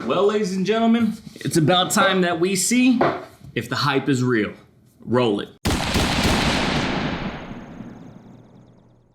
Well, ladies and gentlemen, it's about time that we see if the hype is real. Roll it.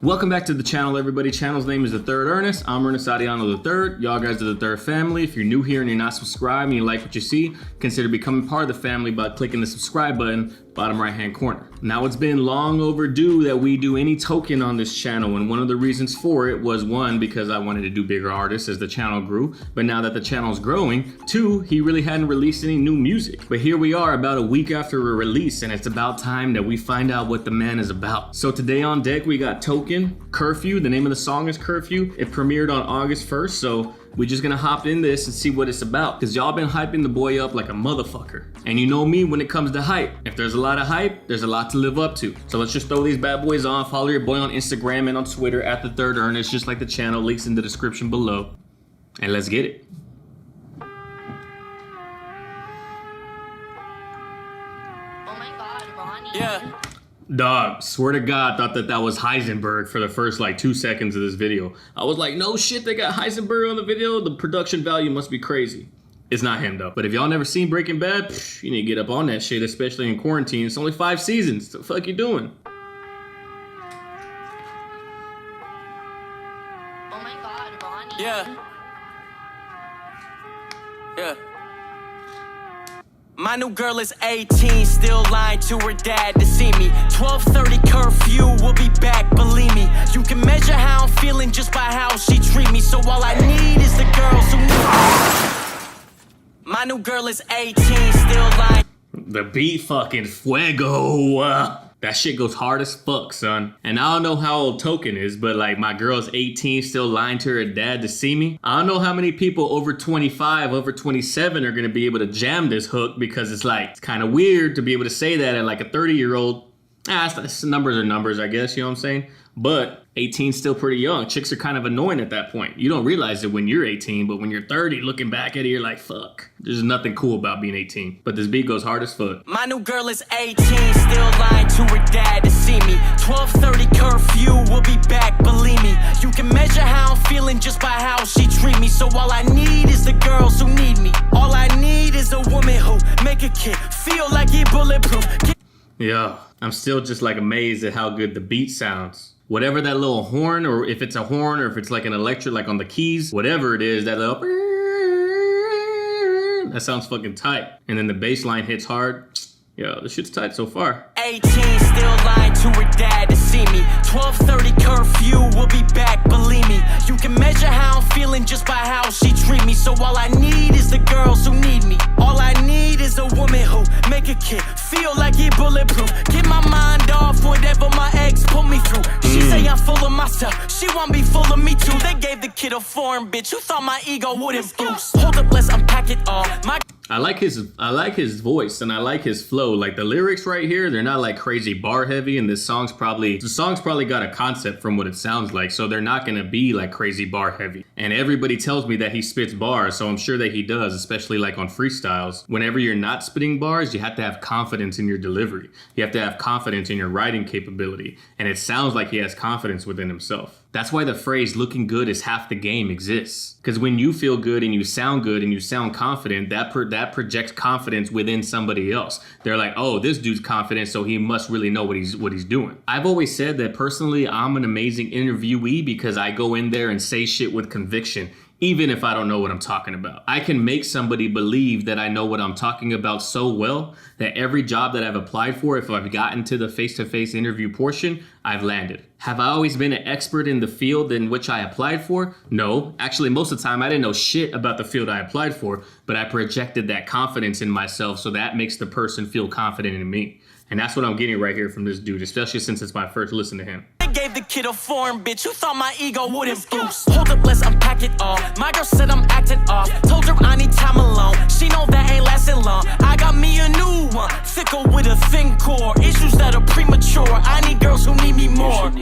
Welcome back to the channel, everybody. Channel's name is The Third Ernest. I'm Ernest Adiano III. Y'all guys are the third family. If you're new here and you're not subscribed and you like what you see, consider becoming part of the family by clicking the subscribe button, bottom right hand corner. Now, it's been long overdue that we do any token on this channel, and one of the reasons for it was, one, because I wanted to do bigger artists as the channel grew, but now that the channel's growing, two, he really hadn't released any new music. But here we are about a week after a release, and it's about time that we find out what the man is about. So today on deck, we got Token, Curfew. The name of the song is Curfew. It premiered on August 1st, so we're just gonna hop in this and see what it's about, because y'all been hyping the boy up like a motherfucker. And you know me when it comes to hype. If there's a lot of hype, there's a lot to live up to. So let's just throw these bad boys on. Follow your boy on Instagram and on Twitter at TheThirdErnest, just like the channel. Links in the description below. And let's get it. Oh my God, Ronnie. Yeah. Dog, swear to God, thought that was Heisenberg for the first like 2 seconds of this video. I was like, no shit, they got Heisenberg on the video. The production value must be crazy. It's not him though. But if y'all never seen Breaking Bad, you need to get up on that shit, especially in quarantine. It's only 5 seasons. What the fuck you doing? Oh my God, Ronnie. Yeah. Yeah. My new girl is 18, still lying to her dad to see me. 12:30 curfew, we'll be back, believe me. You can measure how I'm feeling just by how she treat me. So all I need is the girls who need me. My new girl is 18, still lying. The beat fucking fuego. That shit goes hard as fuck, son. And I don't know how old Token is, but like my girl's 18, still lying to her dad to see me. I don't know how many people over 25, over 27 are gonna be able to jam this hook, because it's like, it's kind of weird to be able to say that at like a 30-year-old. Numbers are numbers, I guess, you know what I'm saying? But 18's still pretty young. Chicks are kind of annoying at that point. You don't realize it when you're 18, but when you're 30, looking back at it, you're like, fuck. There's nothing cool about being 18. But this beat goes hard as fuck. My new girl is 18, still lying to her dad to see me. 12:30 curfew, we'll be back, believe me. You can measure how I'm feeling just by how she treat me. So all I need is the girls who need me. All I need is a woman who make a kid feel like he bulletproof. Yeah, I'm still just like amazed at how good the beat sounds. Whatever that little horn, or if it's a horn, or if it's like an electric, like on the keys, whatever it is, that little, that sounds fucking tight. And then the bass line hits hard. Yo, this shit's tight so far. 18, still lying to her dad to see me. 12:30 curfew, we'll be back, believe me. You can measure how I'm feeling just by how she treat me. So all I need is the girls who need me. All I need is a woman who make a kid feel like he bulletproof. Get my mind off whatever my ex put me through. She say I'm full of myself, she want be full of me too. They gave the kid a foreign bitch who thought my ego wouldn't boost. Hold up, let's unpack it all. I like his voice, and I like his flow. Like the lyrics right here, they're not like crazy bar heavy, and the song's probably got a concept from what it sounds like, so they're not gonna be like crazy bar heavy. And everybody tells me that he spits bars, so I'm sure that he does, especially like on freestyles. Whenever you're not spitting bars, you have to have confidence in your delivery. You have to have confidence in your writing capability, and it sounds like he has confidence within himself. That's why the phrase "looking good is half the game" exists. Because when you feel good and you sound confident, that projects confidence within somebody else. They're like, oh, this dude's confident, so he must really know what he's doing. I've always said that personally, I'm an amazing interviewee because I go in there and say shit with conviction, even if I don't know what I'm talking about. I can make somebody believe that I know what I'm talking about so well that every job that I've applied for, if I've gotten to the face-to-face interview portion, I've landed. Have I always been an expert in the field in which I applied for? No. Actually, most of the time, I didn't know shit about the field I applied for, but I projected that confidence in myself, so that makes the person feel confident in me. And that's what I'm getting right here from this dude, especially since it's my first listen to him. Gave the kid a foreign bitch who thought my ego wouldn't boost. Hold up, let's unpack it all. My girl said I'm acting off. Told her I need time alone. She know that ain't lasting long. I got me a new one, thicker with a thin core. Issues that are premature. I need girls who need me more.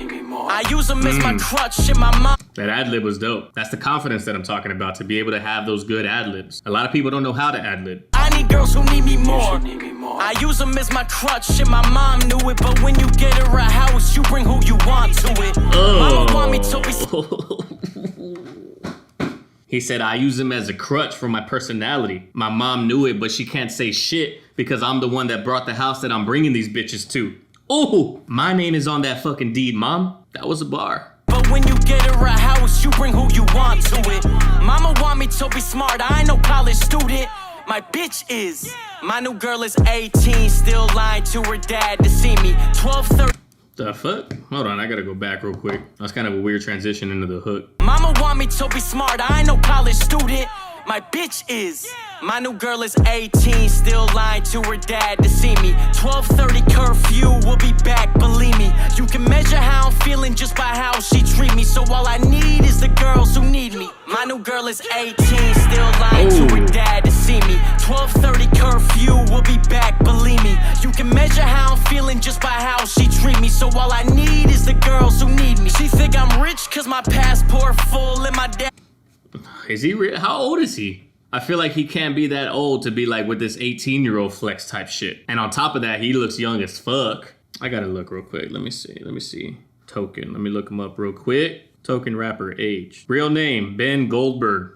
I use them as my crutch in my mind. That ad-lib was dope. That's the confidence that I'm talking about, to be able to have those good ad-libs. A lot of people don't know how to ad-lib. I need girls who need me more. I use them as my crutch, and my mom knew it. But when you get her a house, you bring who you want to it. Mama want me to be. He said, I use him as a crutch for my personality. My mom knew it, but she can't say shit because I'm the one that brought the house that I'm bringing these bitches to. Oh, my name is on that fucking deed, mom. That was a bar. But when you get her a house, you bring who you want to it. Mama want me to be smart, I ain't no college student. My bitch is. My new girl is 18, still lying to her dad to see me. 12:30. The fuck? Hold on, I gotta go back real quick. That's kind of a weird transition into the hook. Mama want me to be smart, I ain't no college student. My bitch is. My new girl is 18, still lying to her dad to see me. 12:30 curfew, we'll be back, believe me. You can measure how I'm feeling just by how she treat me. So all I need is the girls who need me. My new girl is 18, still lying to her dad to see me. 12:30 curfew, we'll be back, believe me. You can measure how I'm feeling just by how she treat me. So all I need is the girls who need me. She think I'm rich cause my passport full and my dad. Is he how old is he? I feel like he can't be that old to be like with this 18-year-old flex type shit. And on top of that, he looks young as fuck. I gotta look real quick. Let me see. Token. Let me look him up real quick. Token rapper age. Real name, Ben Goldberg.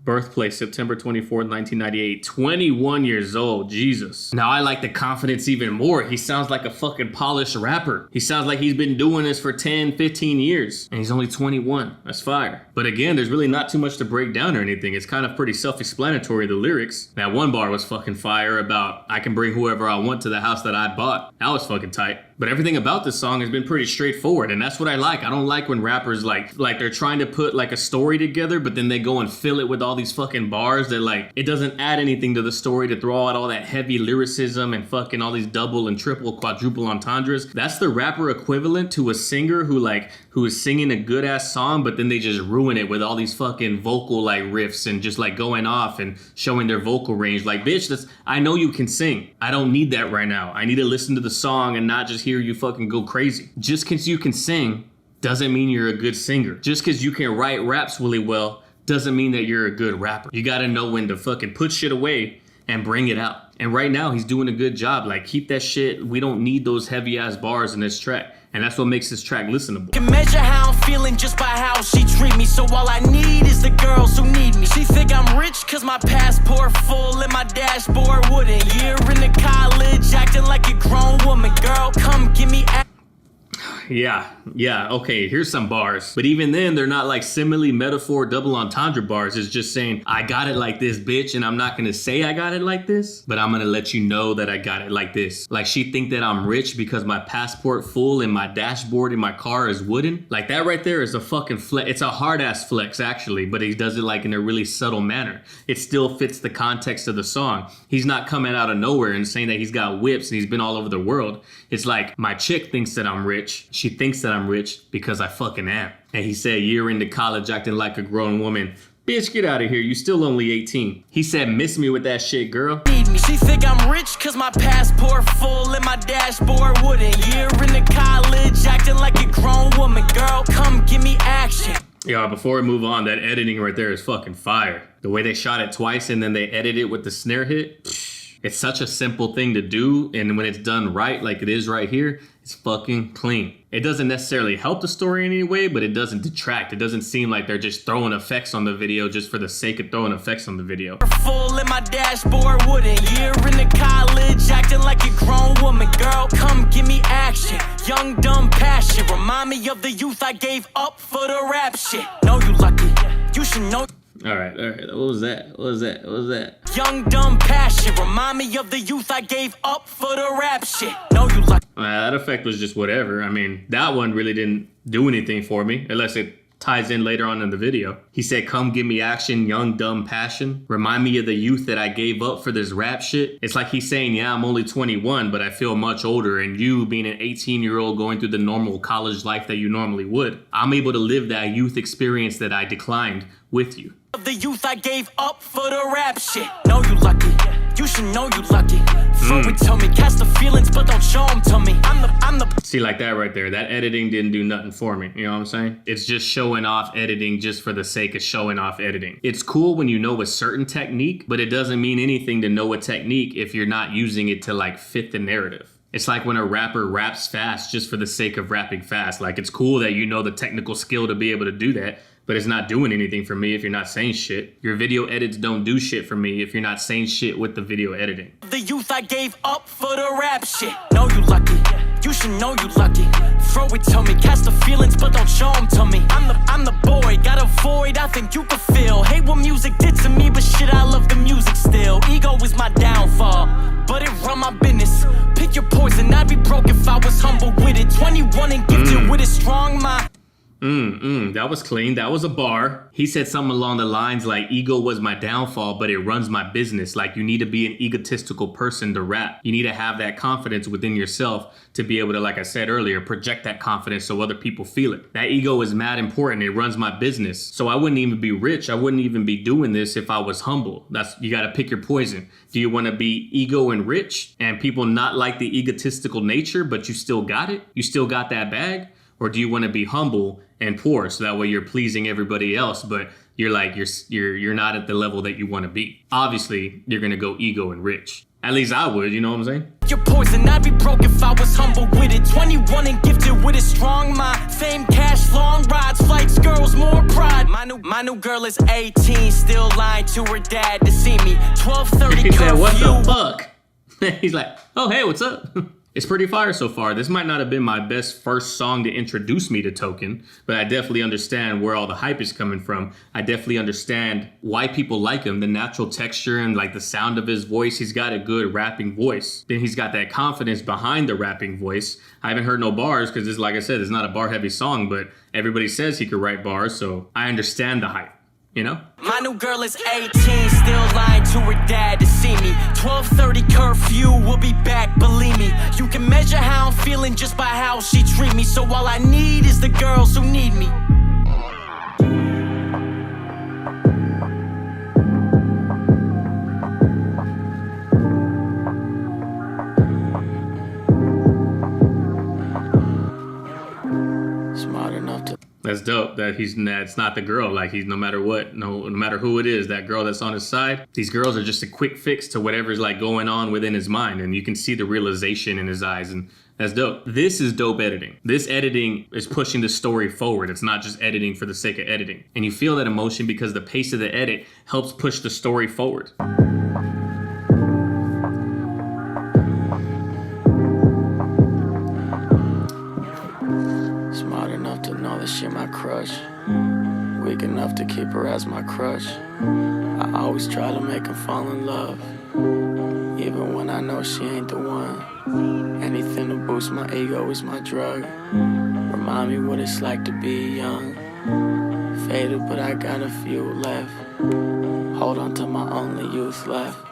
Birthplace, September 24th, 1998. 21 years old. Jesus. Now I like the confidence even more. He sounds like a fucking polished rapper. He sounds like he's been doing this for 10, 15 years. And he's only 21. That's fire. But again, there's really not too much to break down or anything. It's kind of pretty self-explanatory, the lyrics. That one bar was fucking fire about, I can bring whoever I want to the house that I bought. That was fucking tight. But everything about this song has been pretty straightforward, and that's what I like. I don't like when rappers like they're trying to put like a story together, but then they go and fill it with all these fucking bars that like, it doesn't add anything to the story to throw out all that heavy lyricism and fucking all these double and triple, quadruple entendres. That's the rapper equivalent to a singer who is singing a good ass song, but then they just ruin it with all these fucking vocal like riffs and just like going off and showing their vocal range. Like, bitch, I know you can sing. I don't need that right now. I need to listen to the song and not just hear you fucking go crazy. Just because you can sing doesn't mean you're a good singer. Just because you can write raps really well doesn't mean that you're a good rapper. You gotta know when to fucking put shit away and bring it out. And right now he's doing a good job. Like, keep that shit. We don't need those heavy ass bars in this track. And that's what makes this track listenable. Can measure how I'm feeling just by how she treat me. So all I need is the girls who need me. She think I'm rich cause my passport full and my dashboard wooden. Year into college, acting like a grown woman. Girl, come give me Yeah, okay, here's some bars. But even then, they're not like simile, metaphor, double entendre bars. It's just saying, I got it like this, bitch, and I'm not gonna say I got it like this, but I'm gonna let you know that I got it like this. Like, she think that I'm rich because my passport full and my dashboard in my car is wooden. Like, that right there is a fucking flex. It's a hard-ass flex, actually, but he does it like in a really subtle manner. It still fits the context of the song. He's not coming out of nowhere and saying that he's got whips and he's been all over the world. It's like, my chick thinks that I'm rich. She thinks that I'm rich because I fucking am. And he said, year into college acting like a grown woman. Bitch, get out of here. You still only 18. He said, miss me with that shit, girl. Need me. She think I'm rich cause my passport full and my dashboard wooden. Year into college acting like a grown woman. Girl, come give me action. Yeah, before we move on, that editing right there is fucking fire. The way they shot it twice and then they edit it with the snare hit. It's such a simple thing to do, and when it's done right, like it is right here, it's fucking clean. It doesn't necessarily help the story in any way, but it doesn't detract. It doesn't seem like they're just throwing effects on the video just for the sake of throwing effects on the video. Full in my dashboard wooden. Year into college, acting like a grown woman. Girl, come give me action. Young, dumb passion. Remind me of the youth I gave up for the rap shit. Know you lucky. You should know. All right. What was that? Young, dumb passion. Remind me of the youth I gave up for the rap shit. Know you like. That effect was just whatever. I mean, that one really didn't do anything for me, unless it ties in later on in the video. He said, come give me action, young, dumb passion. Remind me of the youth that I gave up for this rap shit. It's like he's saying, yeah, I'm only 21, but I feel much older. And you being an 18-year-old going through the normal college life that you normally would, I'm able to live that youth experience that I declined with you. Of the youth I gave up for the rap shit. Know you lucky. You should know you lucky. Throw it to me, catch the feelings, but don't show them to me. I'm the. See, like that right there, that editing didn't do nothing for me. You know what I'm saying? It's just showing off editing just for the sake of showing off editing. It's cool when you know a certain technique, but it doesn't mean anything to know a technique if you're not using it to like fit the narrative. It's like when a rapper raps fast just for the sake of rapping fast. Like, it's cool that you know the technical skill to be able to do that, but it's not doing anything for me if you're not saying shit. Your video edits don't do shit for me if you're not saying shit with the video editing. The youth I gave up for the rap shit. Know you lucky, you should know you lucky. Throw it to me, catch the feelings, but don't show them to me. I'm the boy, got a void I think you could feel. Hate what music did to me, but shit, I love the music still. Ego is my downfall, but it run my business. Pick your poison, I'd be broke if I was humble with it. 21 and gifted with a strong mind. That was clean. That was a bar. He said something along the lines like, ego was my downfall, but it runs my business. Like, you need to be an egotistical person to rap. You need to have that confidence within yourself to be able to, like I said earlier, project that confidence so other people feel it. That ego is mad important. It runs my business. So I wouldn't even be rich. I wouldn't even be doing this if I was humble. You got to pick your poison. Do you want to be ego and rich and people not like the egotistical nature, but you still got it? You still got that bag? Or do you want to be humble and poor so that way you're pleasing everybody else, but you're not at the level that you want to be? Obviously, you're going to go ego and rich. At least I would, you know what I'm saying? Your poison, I'd be broke if I was humble with it. 21 and gifted with a strong mind. Fame, cash, long rides, flights, girls, more pride. My new girl is 18, still lying to her dad to see me. 12:30 He said, curfew. what the fuck? He's like, oh, hey, what's up? It's pretty fire so far. This might not have been my best first song to introduce me to Token, but I definitely understand where all the hype is coming from. I definitely understand why people like him, the natural texture and like the sound of his voice. He's got a good rapping voice. Then he's got that confidence behind the rapping voice. I haven't heard no bars because this, like I said, it's not a bar heavy song, but everybody says he could write bars, so I understand the hype. You know? My new girl is 18, still lying to her dad to see me. 12:30 curfew, we'll be back, believe me. You can measure how I'm feeling just by how she treat me. So all I need is the girls who need me. Smart enough to... That's dope that it's not the girl. Like, he's no matter what, no matter who it is, that girl that's on his side, these girls are just a quick fix to whatever's like going on within his mind. And you can see the realization in his eyes, and that's dope. This is dope editing. This editing is pushing the story forward. It's not just editing for the sake of editing. And you feel that emotion because the pace of the edit helps push the story forward. Smart enough to know that she my crush. Weak enough to keep her as my crush. I always try to make her fall in love, even when I know she ain't the one. Anything to boost my ego is my drug. Remind me what it's like to be young. Faded, but I got a few left. Hold on to my only youth left.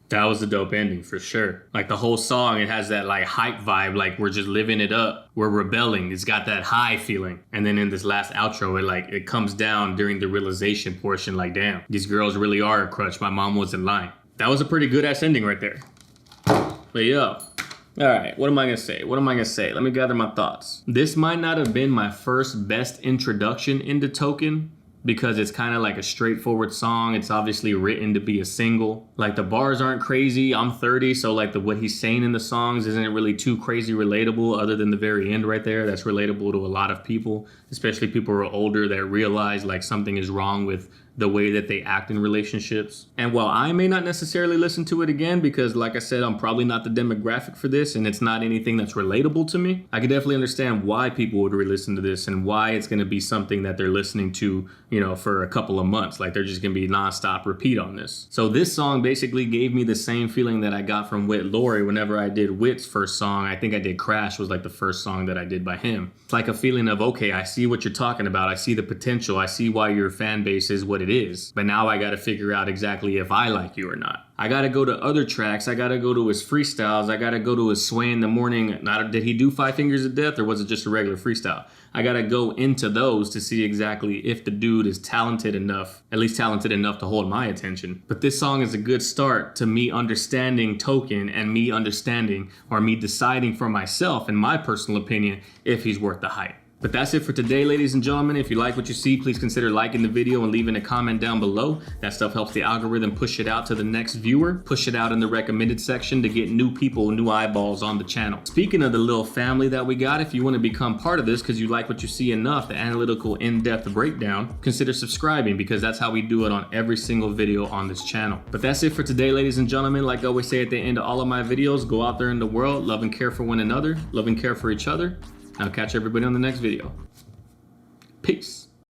That was a dope ending for sure. Like the whole song, it has that like hype vibe, like we're just living it up. We're rebelling. It's got that high feeling. And then in this last outro, it comes down during the realization portion, like, damn, these girls really are a crutch. My mom wasn't lying. That was a pretty good ass ending right there. But yo, all right, what am I gonna say? Let me gather my thoughts. This might not have been my first best introduction into Token, because it's kind of like a straightforward song. It's obviously written to be a single. Like the bars aren't crazy. I'm 30, so like what he's saying in the songs isn't really too crazy relatable, other than the very end right there. That's relatable to a lot of people, especially people who are older that realize like something is wrong with the way that they act in relationships. And while I may not necessarily listen to it again, because like I said, I'm probably not the demographic for this and it's not anything that's relatable to me, I can definitely understand why people would re-listen to this and why it's gonna be something that they're listening to, you know, for a couple of months. Like they're just gonna be nonstop repeat on this. So this song basically gave me the same feeling that I got from Whit Laurie whenever I did Whit's first song. I think I did Crash was like the first song that I did by him. It's like a feeling of, okay, I see what you're talking about. I see the potential. I see why your fan base is what it is. But now I got to figure out exactly if I like you or not. I got to go to other tracks. I got to go to his freestyles. I got to go to his Sway in the Morning. Did he do 5 Fingers of Death or was it just a regular freestyle? I got to go into those to see exactly if the dude is talented enough, at least talented enough to hold my attention. But this song is a good start to me understanding Token and me understanding or me deciding for myself, in my personal opinion, if he's worth the hype. But that's it for today, ladies and gentlemen. If you like what you see, please consider liking the video and leaving a comment down below. That stuff helps the algorithm push it out to the next viewer, push it out in the recommended section to get new people, new eyeballs on the channel. Speaking of the little family that we got, if you want to become part of this because you like what you see enough, the analytical in-depth breakdown, consider subscribing because that's how we do it on every single video on this channel. But that's it for today, ladies and gentlemen. Like I always say at the end of all of my videos, go out there in the world, love and care for one another, love and care for each other. I'll catch everybody on the next video. Peace.